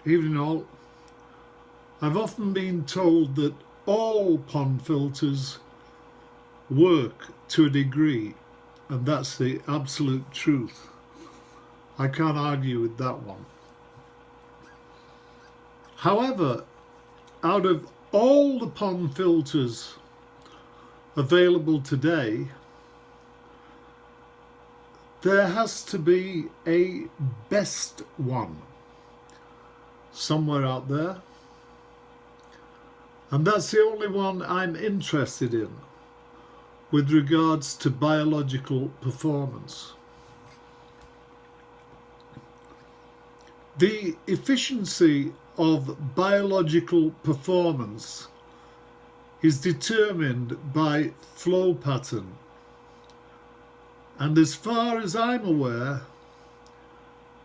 Evening all. I've often been told that all pond filters work to a degree, and that's the absolute truth. I can't argue with that one. However, out of all the pond filters available today, there has to be a best one somewhere out there, and that's the only one I'm interested in with regards to biological performance. The efficiency of biological performance is determined by flow pattern, and as far as I'm aware,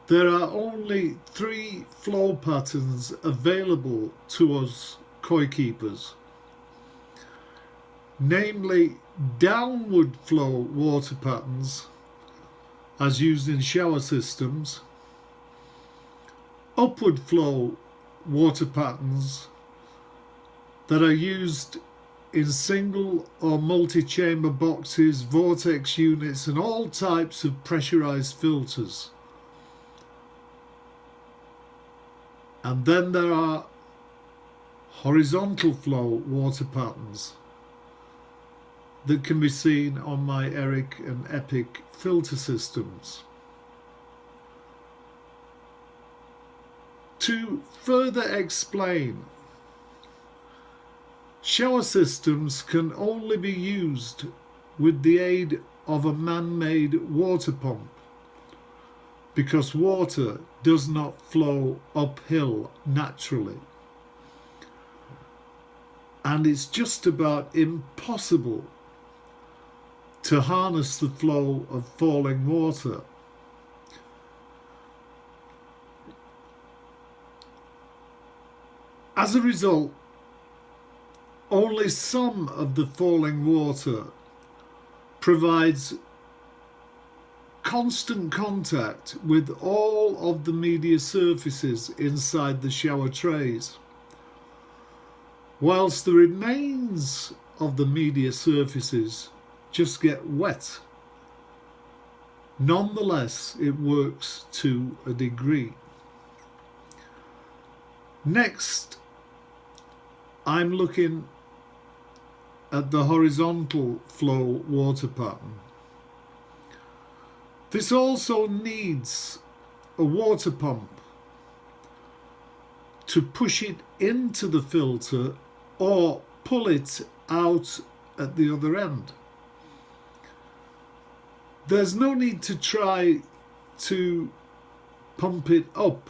there are only 3 flow patterns available to us koi keepers, namely downward flow water patterns as used in shower systems, upward flow water patterns that are used in single or multi-chamber boxes, vortex units and all types of pressurized filters. And then there are horizontal flow water patterns that can be seen on my Eric and Epic filter systems. To further explain, shower systems can only be used with the aid of a man-made water pump, because water does not flow uphill naturally, and it's just about impossible to harness the flow of falling water. As a result, only some of the falling water provides constant contact with all of the media surfaces inside the shower trays, whilst the remains of the media surfaces just get wet. Nonetheless, it works to a degree. Next, I'm looking at the horizontal flow water pattern. This also needs a water pump to push it into the filter or pull it out at the other end. There's no need to try to pump it up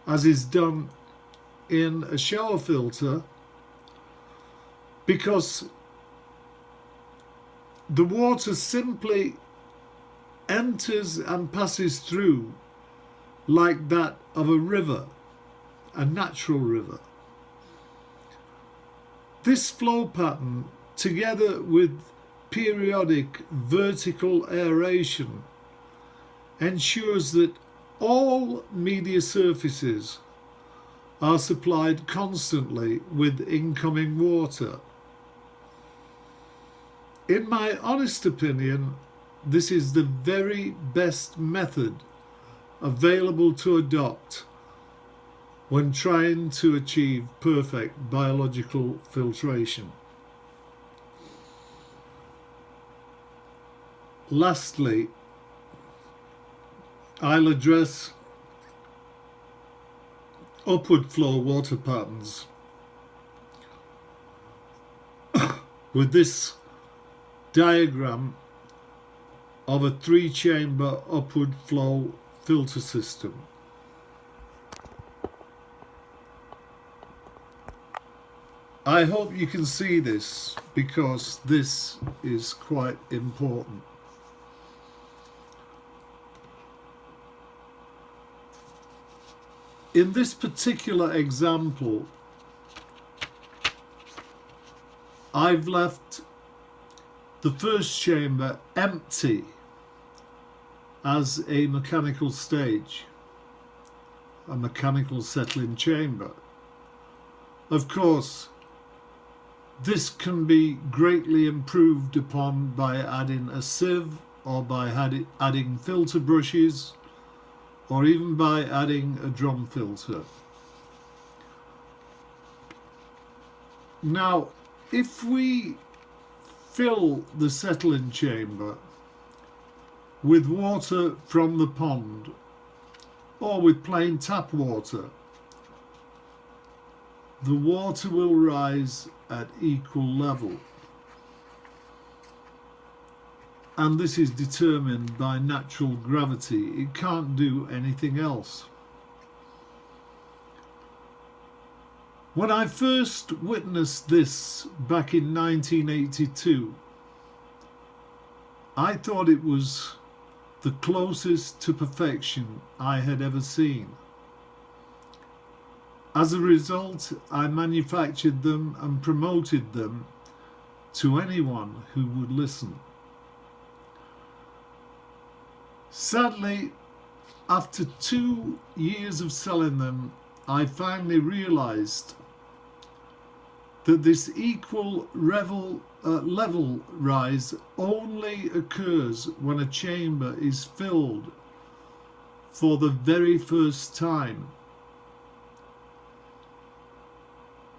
as is done in a shower filter, because the water simply enters and passes through like that of a river, a natural river. This flow pattern, together with periodic vertical aeration, ensures that all media surfaces are supplied constantly with incoming water. In my honest opinion, this is the very best method available to adopt when trying to achieve perfect biological filtration. Lastly, I'll address upward flow water patterns with this diagram of a 3-chamber upward flow filter system. I hope you can see this, because this is quite important. In this particular example, I've left the first chamber empty as a mechanical stage, a mechanical settling chamber. Of course, this can be greatly improved upon by adding a sieve, or by adding filter brushes, or even by adding a drum filter. Now, if we fill the settling chamber with water from the pond, or with plain tap water, the water will rise at equal level, and this is determined by natural gravity. It can't do anything else. When I first witnessed this back in 1982, I thought it was the closest to perfection I had ever seen. As a result, I manufactured them and promoted them to anyone who would listen. Sadly, after 2 years of selling them, I finally realized that this equal level rise only occurs when a chamber is filled for the very first time.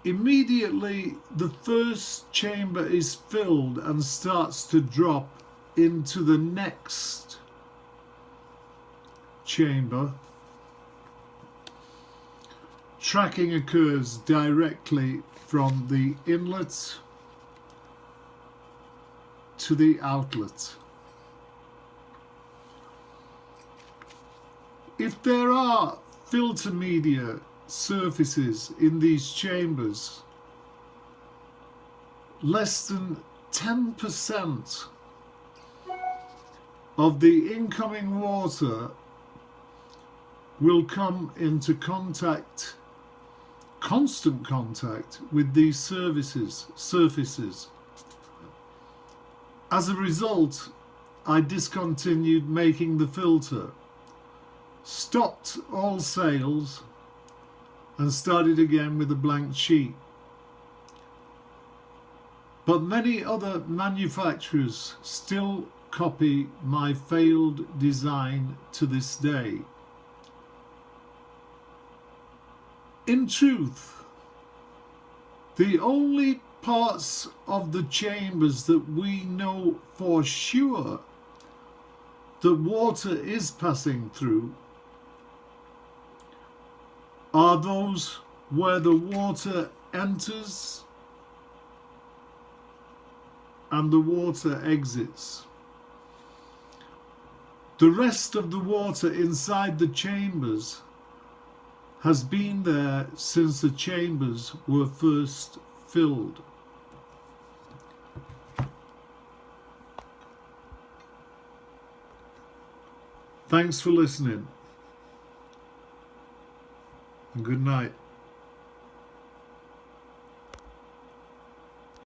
Immediately the first chamber is filled and starts to drop into the next chamber, tracking occurs directly from the inlet to the outlet. If there are filter media surfaces in these chambers, less than 10% of the incoming water will come into constant contact with these surfaces. As a result, I discontinued making the filter, stopped all sales, and started again with a blank sheet. But many other manufacturers still copy my failed design to this day. In truth, the only parts of the chambers that we know for sure that water is passing through are those where the water enters and the water exits. The rest of the water inside the chambers has been there since the chambers were first filled. Thanks for listening, and good night.